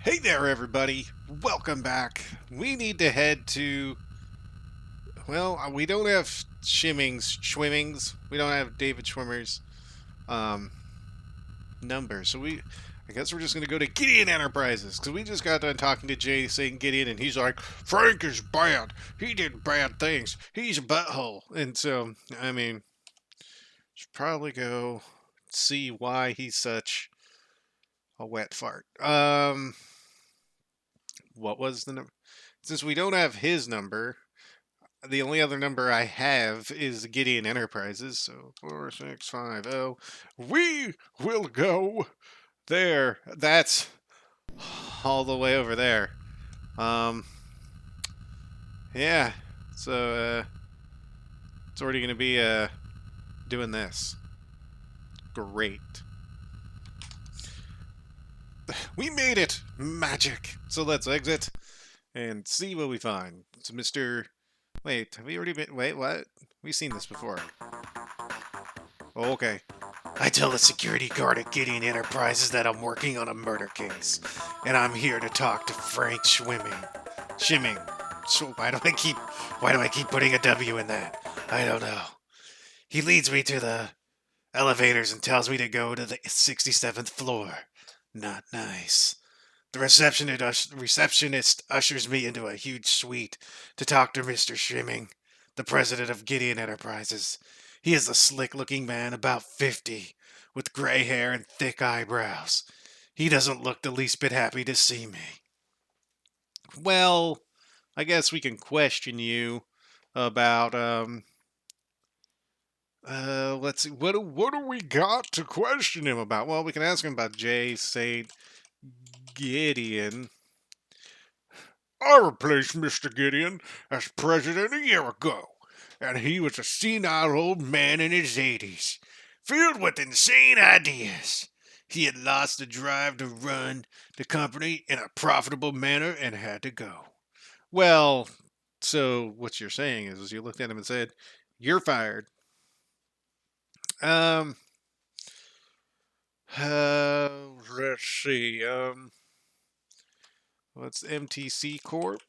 Hey there, everybody. Welcome back. We need to head to. Well, we don't have Schwimmings. We don't have David Schwimmer's um, number. So I guess we're just going to go to Gideon Enterprises because we just got done talking to Jay saying Gideon, and he's like, Frank is bad. He did bad things. He's a butthole. And so, I mean, should probably go see why he's such a wet fart. What was the number? Since we don't have his number, the only other number I have is Gideon Enterprises, so 4650. We will go there. That's all the way over there. Um, yeah. So it's already gonna be doing this. Great. We made it! Magic! So let's exit and see what we find. It's Mr. Wait, have we already been. Wait, what? We've seen this before. Oh, okay. I tell the security guard at Gideon Enterprises that I'm working on a murder case, and I'm here to talk to Frank Shimming. So why do I keep putting a W in that? I don't know. He leads me to the elevators and tells me to go to the 67th floor. Not nice. The receptionist ushers me into a huge suite to talk to Mr. Shimming, the president of Gideon Enterprises. He is a slick-looking man, about 50, with gray hair and thick eyebrows. He doesn't look the least bit happy to see me. Well, I guess we can question you about, let's see, what do we got to question him about? Well, we can ask him about J. St. Gideon. I replaced Mr. Gideon as president a year ago, and he was a senile old man in his 80s, filled with insane ideas. He had lost the drive to run the company in a profitable manner and had to go. Well, so what you're saying is you looked at him and said, "You're fired." Um, let's see. What's MTC Corp?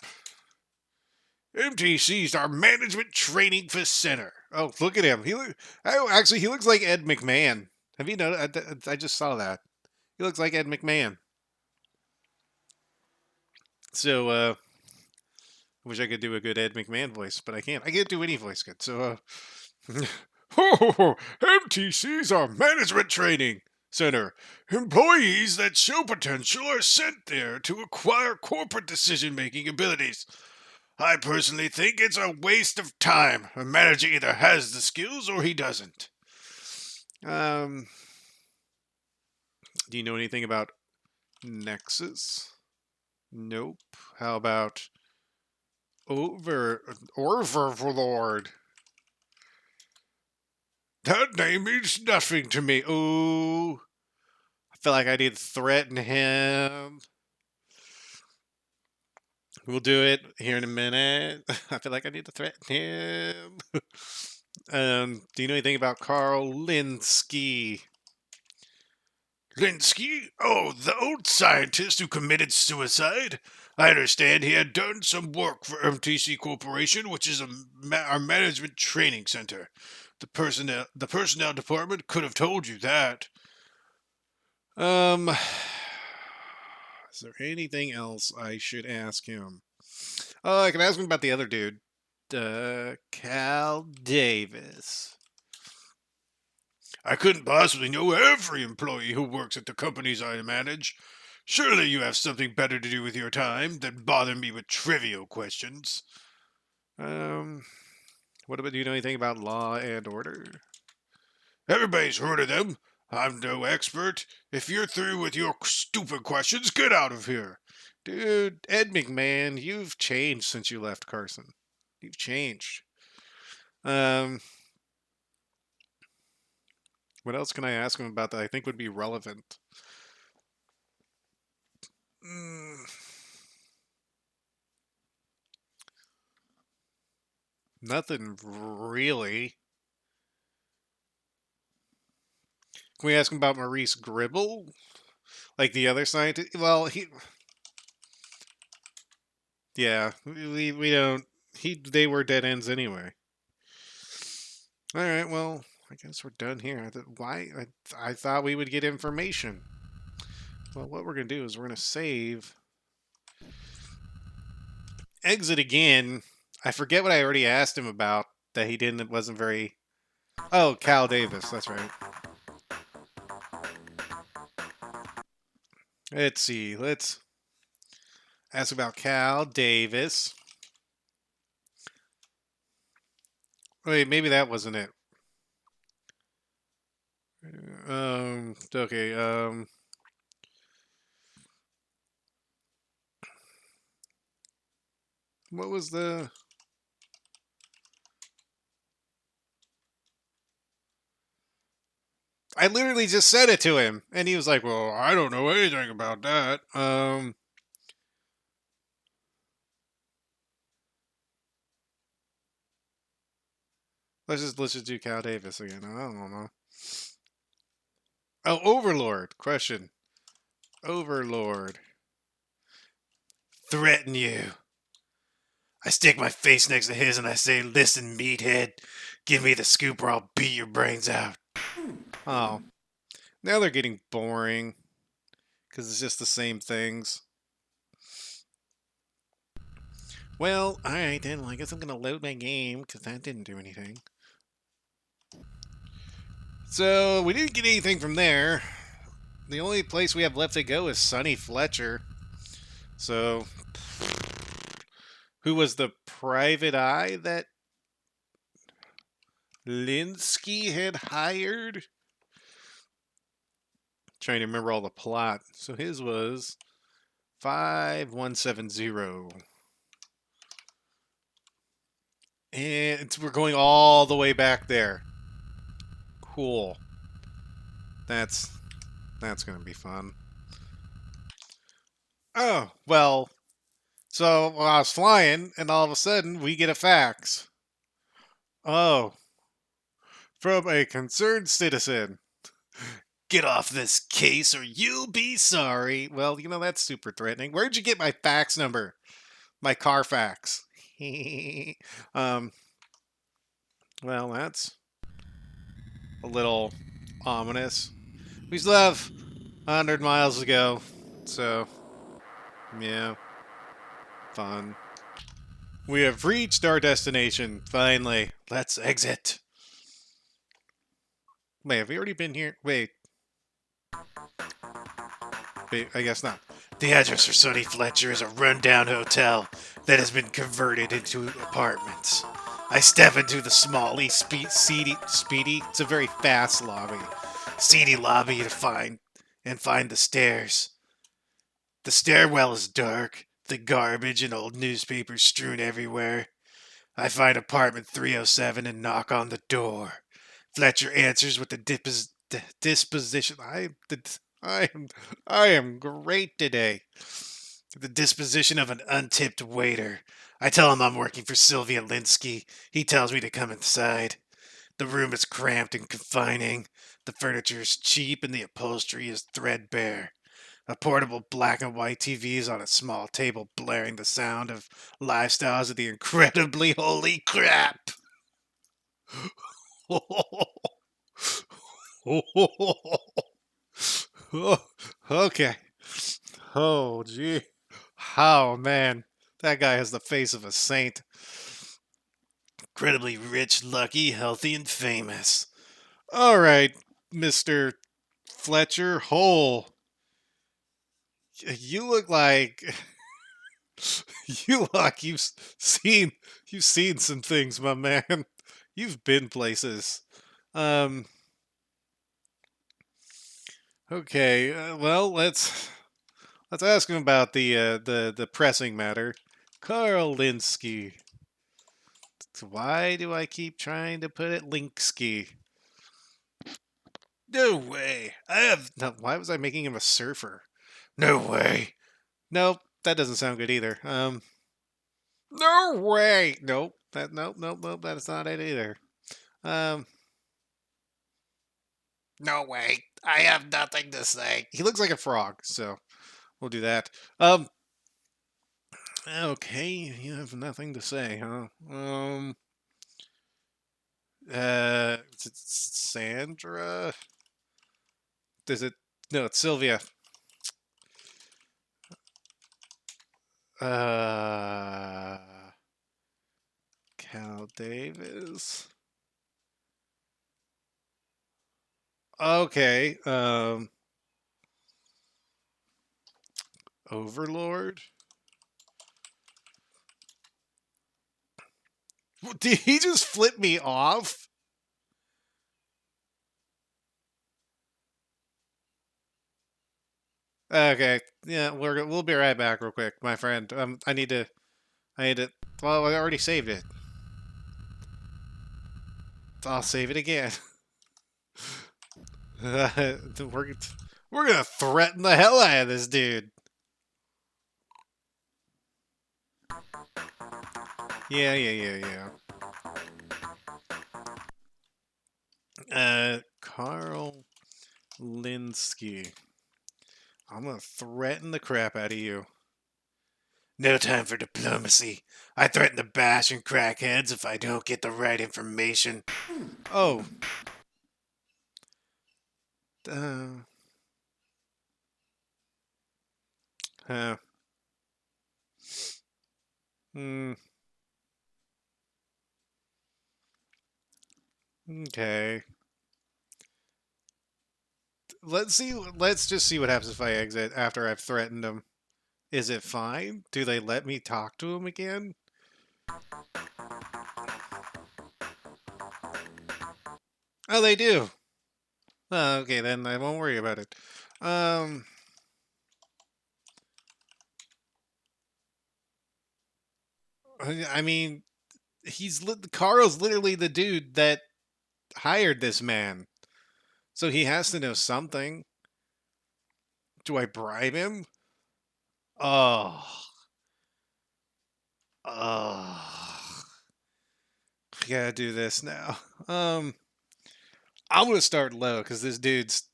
MTC's our management training for center. Oh, look at him. He looks like Ed McMahon. Have you noticed? I just saw that. He looks like Ed McMahon. So, I wish I could do a good Ed McMahon voice, but I can't. I can't do any voice good. So, MTC's our management training center. Employees that show potential are sent there to acquire corporate decision-making abilities. I personally think it's a waste of time. A manager either has the skills or he doesn't. Um, do you know anything about Nexus? Nope. How about Overlord? That name means nothing to me. Ooh. I feel like I need to threaten him. We'll do it here in a minute. I feel like I need to threaten him. Do you know anything about Carl Linski? Linski? Oh, the old scientist who committed suicide? I understand he had done some work for MTC Corporation, which is our management training center. The personnel department could have told you that. Is there anything else I should ask him? Oh, I can ask him about the other dude. Cal Davis. I couldn't possibly know every employee who works at the companies I manage. Surely you have something better to do with your time than bother me with trivial questions. Um, what about, do you know anything about Law and Order? Everybody's heard of them. I'm no expert. If you're through with your stupid questions, get out of here. Dude, Ed McMahon, you've changed since you left Carson. You've changed. Um, what else can I ask him about that I think would be relevant? Mm, nothing really. Can we ask him about Maurice Gribble? Like the other scientist? Well, Yeah, we don't. They were dead ends anyway. All right, well, I guess we're done here. Why? I thought we would get information. Well, what we're gonna do is we're gonna save, exit again. I forget what I already asked him about that he didn't. It wasn't very. Oh, Cal Davis. That's right. Let's see. Let's ask about Cal Davis. Wait, maybe that wasn't it. Okay. What was the? I literally just said it to him, and he was like, "Well, I don't know anything about that." Let's just do Cal Davis again. I don't know. Oh, Overlord. Question. Overlord. Threaten you. I stick my face next to his and I say, "Listen, meathead, give me the scoop or I'll beat your brains out." Oh, now they're getting boring because it's just the same things. Well, alright then. Well, I guess I'm going to load my game because that didn't do anything. So, we didn't get anything from there. The only place we have left to go is Sony Fletcher. So, who was the private eye that Linski had hired? Trying to remember all the plot. So his was 5170. And we're going all the way back there. Cool. That's going to be fun. Oh, well, so I was flying, and all of a sudden, we get a fax. Oh, from a concerned citizen. Get off this case or you'll be sorry. Well, that's super threatening. Where'd you get my fax number? My Carfax. um, well, that's a little ominous. We still have 100 miles to go, so yeah, fun. We have reached our destination, finally. Let's exit. Wait, have we already been here? Wait, I guess not. The address for Sony Fletcher is a rundown hotel that has been converted into apartments. I step into the small, speedy, it's a very fast lobby. Seedy lobby to find the stairs. The stairwell is dark, the garbage and old newspapers strewn everywhere. I find apartment 307 and knock on the door. Fletcher answers with the disposition. I am, I am great today. The disposition of an untipped waiter. I tell him I'm working for Sylvia Linski. He tells me to come inside. The room is cramped and confining. The furniture is cheap and the upholstery is threadbare. A portable black and white TV is on a small table, blaring the sound of lifestyles of the incredibly holy crap. Okay. Oh, gee. Oh, man. That guy has the face of a saint. Incredibly rich, lucky, healthy, and famous. All right, Mr. Fletcher Hole. You look like you've seen some things, my man. You've been places. Um okay, well, let's ask him about the pressing matter. Carl Linski. Why do I keep trying to put it Linksky? No way. I have no, why was I making him a surfer? No way. Nope, that doesn't sound good either. No way. Nope. Nope. That is not it either. Um, no way. I have nothing to say. He looks like a frog, so we'll do that. Okay, you have nothing to say, huh? It's Sandra? Does it? No, it's Sylvia. Uh, Cal Davis. Okay, Overlord? Did he just flip me off? Okay, yeah, we'll be right back real quick, my friend. I need to, well, I already saved it. I'll save it again. we're, we're gonna threaten the hell out of this dude. Yeah. Carl Linski. I'm gonna threaten the crap out of you. No time for diplomacy. I threaten to bash and crack heads if I don't get the right information. Oh. Uh, huh. Hmm. Okay. Let's see. Let's just see what happens if I exit after I've threatened them. Is it fine? Do they let me talk to him again? Oh, they do. Oh, okay, then I won't worry about it. Um, I mean, Carl's literally the dude that hired this man, so he has to know something. Do I bribe him? Oh, oh, I gotta do this now. Um, I'm gonna start low because this dude's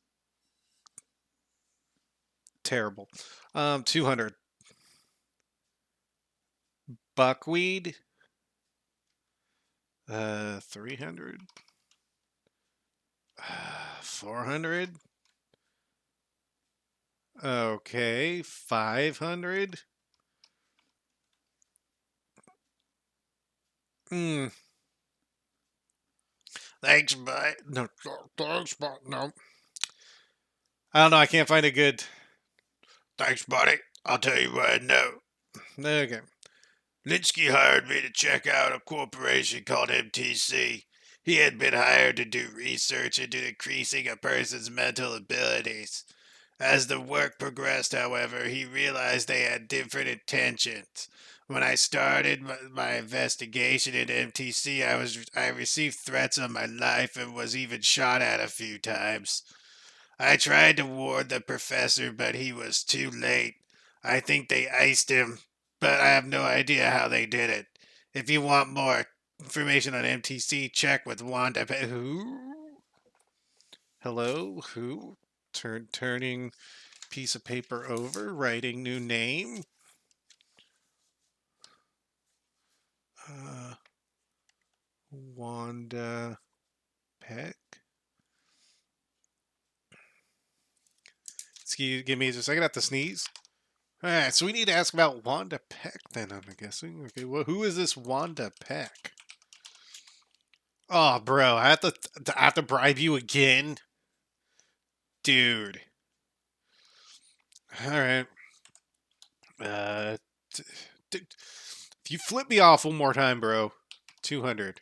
terrible. 200 buckwheat. 300. 400. Okay, 500. Hmm. Thanks, but no, thanks, but no. I don't know. I can't find a good. Thanks, buddy. I'll tell you what I know. Okay. Linski hired me to check out a corporation called MTC. He had been hired to do research into increasing a person's mental abilities. As the work progressed, however, he realized they had different intentions. When I started my investigation at MTC, I received threats on my life and was even shot at a few times. I tried to warn the professor, but he was too late. I think they iced him, but I have no idea how they did it. If you want more information on MTC, check with Wanda Peck. Who? Hello? Who? Turning piece of paper over, writing new name. Uh, Wanda Peck. Excuse, give me just a second. I have to sneeze. All right, so we need to ask about Wanda Peck then. I'm guessing. Okay, well, who is this Wanda Peck? Oh, bro, I have to bribe you again, dude. All right. Uh, t- if you flip me off one more time, bro, 200.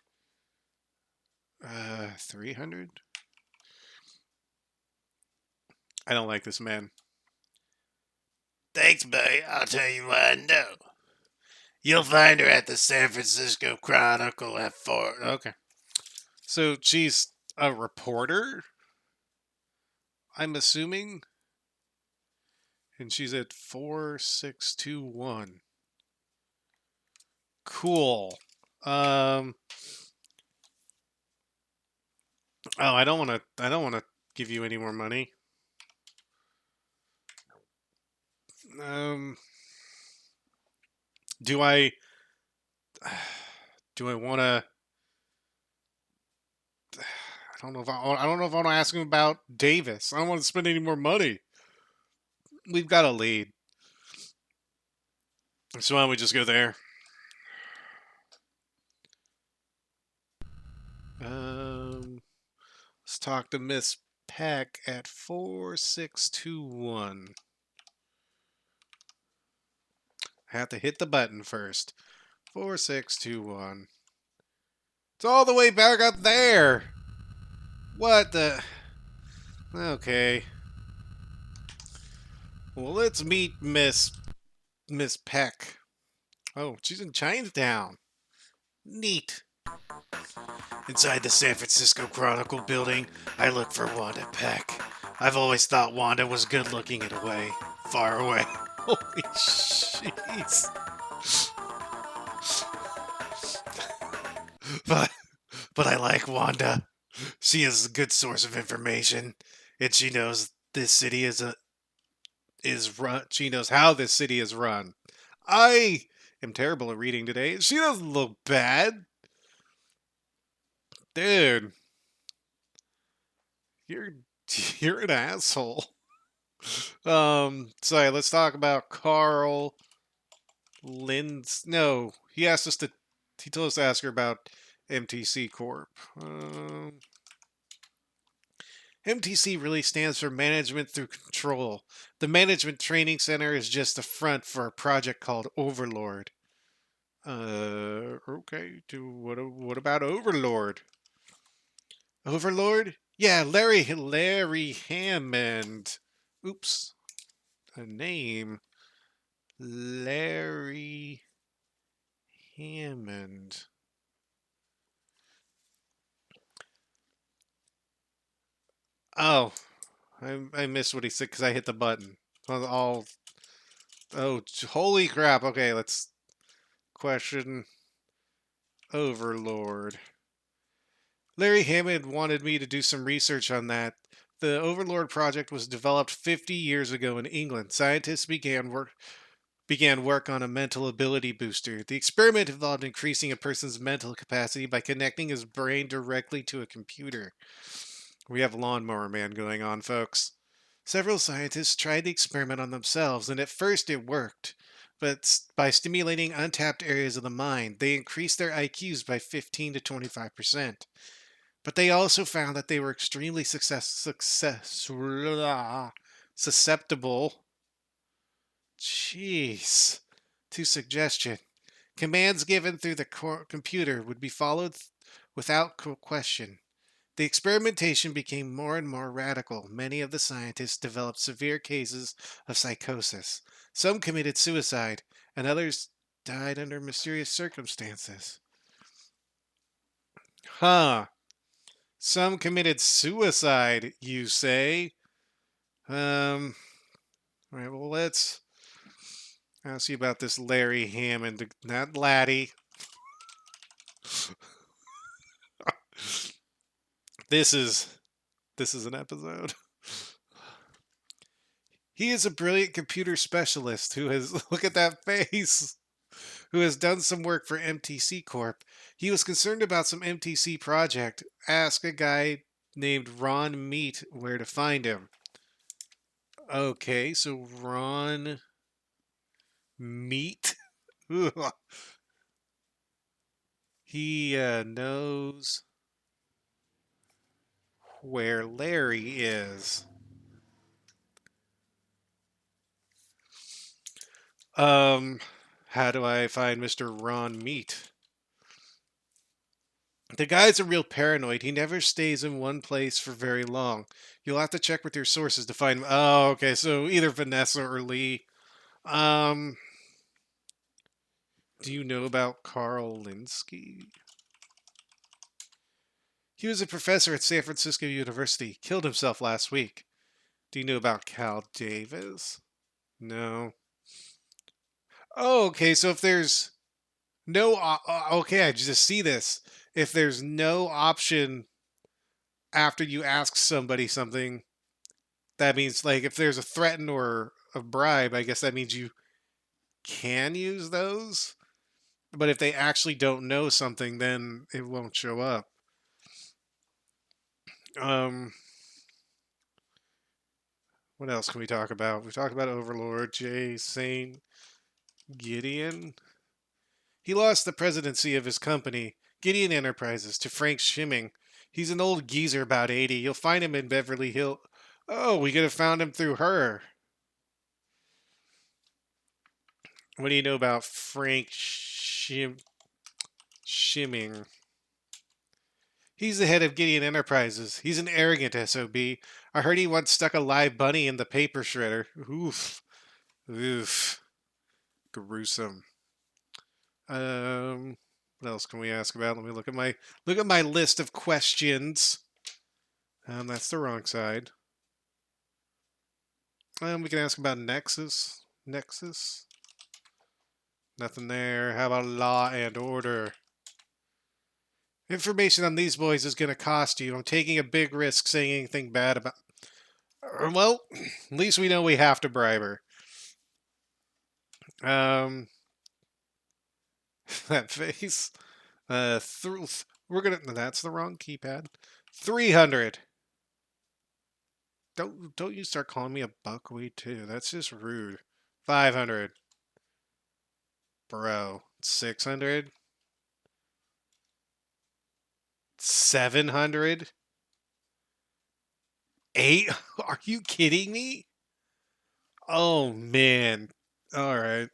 300. I don't like this man. Thanks, buddy. I'll tell you what I know. You'll find her at the San Francisco Chronicle at 4. Okay. So she's a reporter, I'm assuming? And she's at 4621. Cool. Um oh, I don't want to give you any more money. Um Do I do I want to? I don't know if I don't know if I want to ask him about Davis. I don't want to spend any more money. We've got a lead, so why don't we just go there? Let's talk to Miss Peck at 4621. I have to hit the button first. 4621. It's all the way back up there. What the? Okay. Well, let's meet Miss Peck. Oh, she's in Chinatown. Neat. Inside the San Francisco Chronicle building, I look for Wanda Peck. I've always thought Wanda was good looking in a way. Far away. Holy jeez. But but I like Wanda. She is a good source of information, and she knows this city is run. She knows how this city is run. I am terrible at reading today. She doesn't look bad, dude. You're you're an asshole. Sorry. Let's talk about Carl Linds. No, he asked us to. He told us to ask her about MTC Corp. MTC really stands for Management Through Control. The Management Training Center is just a front for a project called Overlord. Okay. What about Overlord? Overlord? Yeah, Larry Hammond. Oops, a name. Larry Hammond. Oh, I missed what he said because I hit the button. All. Oh, holy crap. Okay, let's question Overlord. Larry Hammond wanted me to do some research on that. The Overlord project was developed 50 years ago in England. Scientists began work on a mental ability booster. The experiment involved increasing a person's mental capacity by connecting his brain directly to a computer. We have Lawnmower Man going on, folks. Several scientists tried the experiment on themselves, and at first it worked. But by stimulating untapped areas of the mind, they increased their IQs by 15 to 25%. But they also found that they were extremely susceptible Jeez. To suggestion. Commands given through the computer would be followed without question. The experimentation became more and more radical. Many of the scientists developed severe cases of psychosis. Some committed suicide, and others died under mysterious circumstances. Huh. Some committed suicide, you say? All right, well, let's ask you about this Larry Hammond, not Laddie. This is an episode. He is a brilliant computer specialist who has look at that face. Who has done some work for MTC Corp. He was concerned about some MTC project. Ask a guy named Ron Meat where to find him. Okay, so Ron Meat. He knows where Larry is. How do I find Mr. Ron Meat? The guy's a real paranoid. He never stays in one place for very long. You'll have to check with your sources to find him. Oh, okay, so either Vanessa or Lee. Um, do you know about Carl Linski? He was a professor at San Francisco University. Killed himself last week. Do you know about Cal Davis? No. Oh, okay, so if there's no... okay, I just see this. If there's no option after you ask somebody something, that means, like, if there's a threaten or a bribe, I guess that means you can use those. But if they actually don't know something, then it won't show up. Um, what else can we talk about? We talked about Overlord, Jay, Saint, Gideon. He lost the presidency of his company, Gideon Enterprises, to Frank Schimming. He's an old geezer about 80. You'll find him in Beverly Hills. Oh, we could have found him through her. What do you know about Frank Schimming? He's the head of Gideon Enterprises. He's an arrogant SOB. I heard he once stuck a live bunny in the paper shredder. Oof. Oof. Gruesome. What else can we ask about? Let me look at my list of questions. That's the wrong side. We can ask about Nexus. Nexus. Nothing there. How about Law and Order? Information on these boys is going to cost you. I'm taking a big risk saying anything bad about... Well, at least we know we have to bribe her. That face. We're gonna... That's the wrong keypad. 300. Don't you start calling me a buckwheat too. That's just rude. 500. Bro. 600. 700. 8. Are you kidding me? Oh man. All right.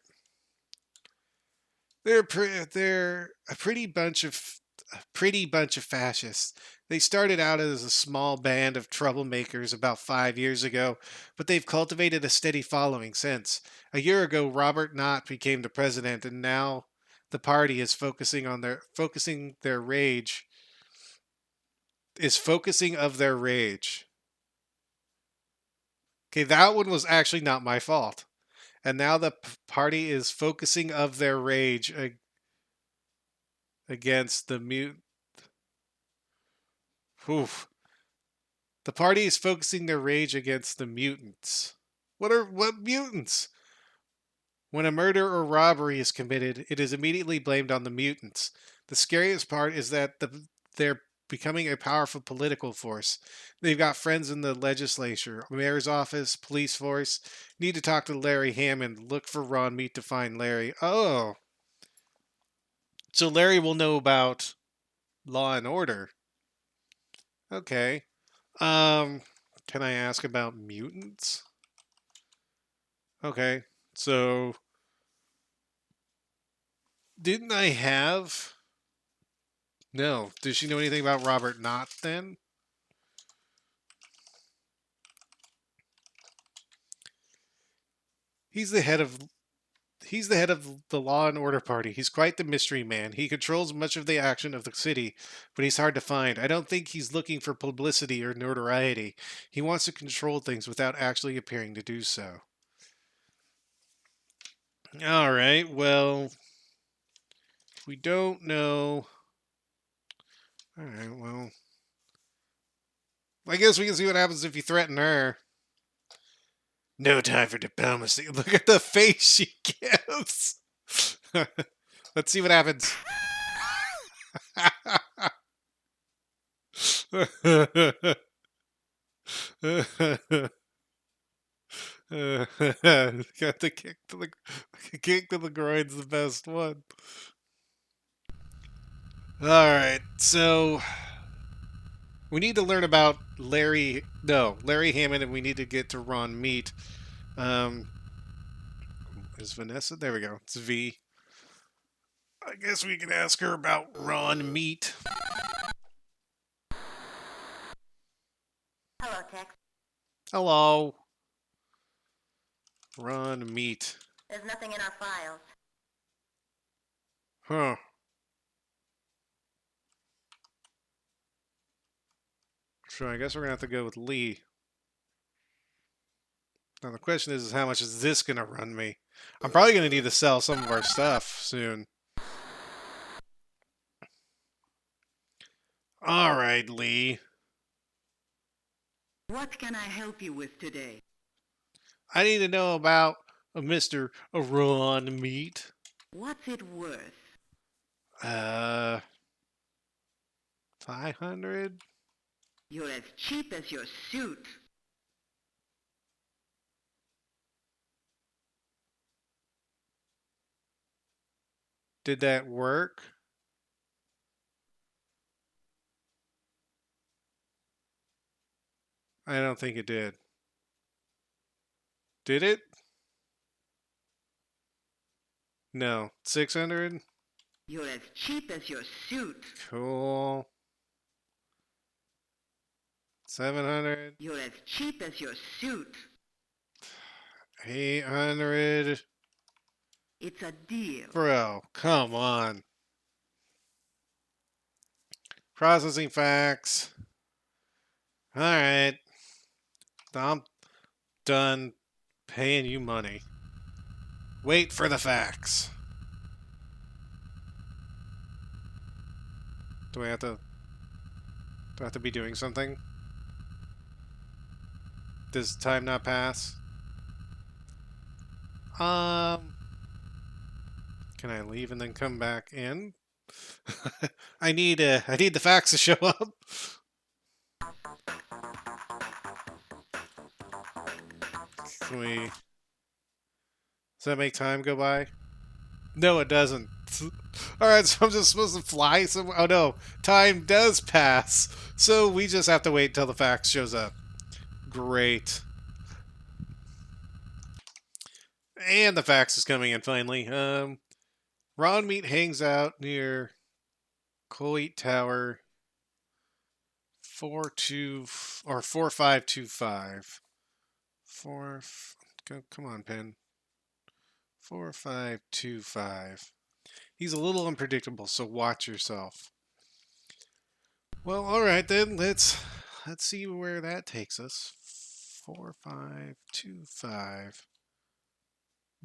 They're a pretty bunch of fascists. They started out as a small band of troublemakers about 5 years ago, but they've cultivated a steady following since. A year ago, Robert Knott became the president, and now the party is focusing their rage. Is focusing of their rage. Okay, that one was actually not my fault. And now the party is focusing of their rage against the mutant. Oof. The party is focusing their rage against the mutants. What mutants? When a murder or robbery is committed, it is immediately blamed on the mutants. The scariest part is that they're becoming a powerful political force. They've got friends in the legislature, mayor's office, police force. Need to talk to Larry Hammond. Look for Ron Meat to find Larry. Oh. So Larry will know about Law and Order. Okay. Can I ask about mutants? Okay. So didn't I have... No. Does she know anything about Robert Knott then? He's the head of the Law and Order Party. He's quite the mystery man. He controls much of the action of the city, but he's hard to find. I don't think he's looking for publicity or notoriety. He wants to control things without actually appearing to do so. All right, well, we don't know. All right, well, I guess we can see what happens if you threaten her. No time for diplomacy. Look at the face she gives. Let's see what happens. Got the kick to the groin's the best one. All right, so we need to learn about Larry Hammond, and we need to get to Ron Meat. Is Vanessa? There we go. It's V. I guess we can ask her about Ron Meat. Hello, Tex. Hello. Ron Meat. There's nothing in our files. Huh. So I guess we're going to have to go with Lee. Now the question is how much is this going to run me? I'm probably going to need to sell some of our stuff soon. All right, Lee. What can I help you with today? I need to know about Mr. Ron Meat. What's it worth? 500? You're as cheap as your suit. Did that work? I don't think it did. Did it? No. 600? You're as cheap as your suit. Cool. 700? You're as cheap as your suit. 800? It's a deal. Bro, come on. Processing facts. Alright. I'm done paying you money. Wait for the facts. Do I have to... Do I have to be doing something? Does time not pass? Can I leave and then come back in? I need the facts to show up. Can we... Does that make time go by? No, it doesn't. Alright, so I'm just supposed to fly somewhere? Oh no, time does pass. So we just have to wait until the fax shows up. Great. And the fax is coming in finally. Ron Meat hangs out near Coit Tower 4525. Come on, pen. 4525. He's a little unpredictable, so watch yourself. Well, all right then. Let's see where that takes us. 4525.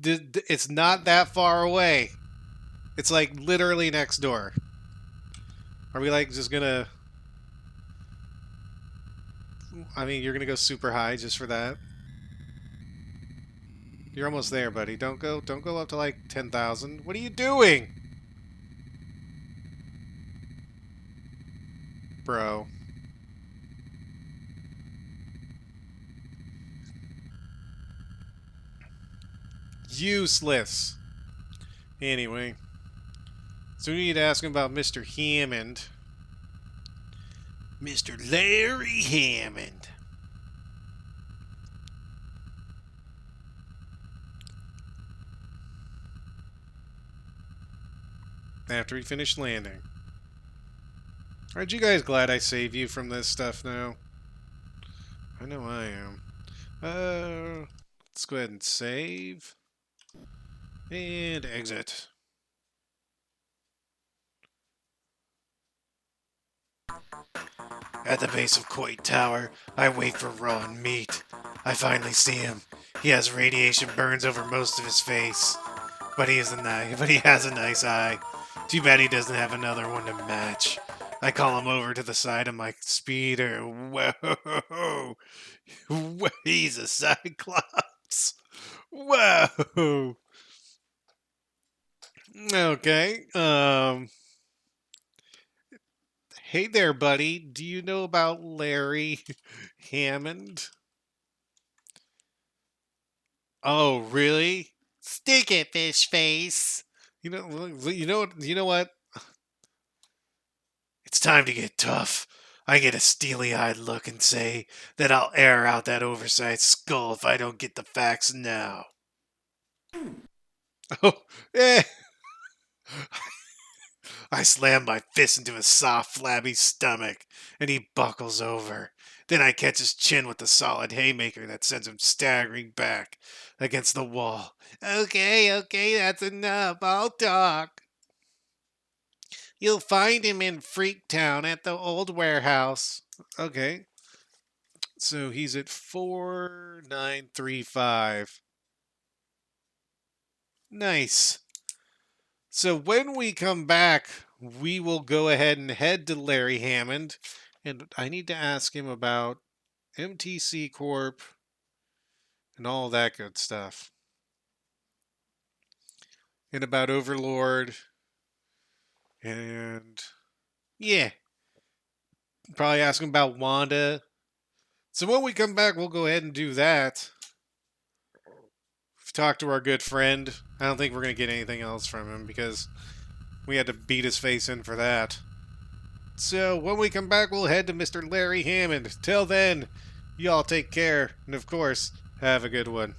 It's not that far away. It's like literally next door. Are we like just gonna... I mean, you're gonna go super high just for that? You're almost there, buddy. Don't go up to like 10,000. What are you doing? Bro. Useless. Anyway. So we need to ask him about Mr. Hammond. Mr. Larry Hammond. After we finish landing. Aren't you guys glad I saved you from this stuff now? I know I am. Let's go ahead and save. And exit. At the base of Coit Tower, I wait for Ron Meat. I finally see him. He has radiation burns over most of his face. But he has a nice eye. Too bad he doesn't have another one to match. I call him over to the side of my speeder. Whoa! He's a cyclops. Whoa! Okay. Hey there, buddy. Do you know about Larry Hammond? Oh, really? Stick it, fish face. You know what? It's time to get tough. I get a steely-eyed look and say that I'll air out that oversized skull if I don't get the facts now. Oh, eh. I slam my fist into his soft, flabby stomach, and he buckles over. Then I catch his chin with a solid haymaker that sends him staggering back against the wall. Okay, that's enough. I'll talk. You'll find him in Freaktown at the old warehouse. Okay. So he's at 4935. Nice. So when we come back, we will go ahead and head to Larry Hammond. And I need to ask him about MTC Corp and all that good stuff. and about Overlord. And yeah, probably ask him about Wanda. So when we come back, we'll go ahead and do that. We've talked to our good friend. I don't think we're going to get anything else from him because we had to beat his face in for that. So when we come back, we'll head to Mr. Larry Hammond. Till then, y'all take care. And of course, have a good one.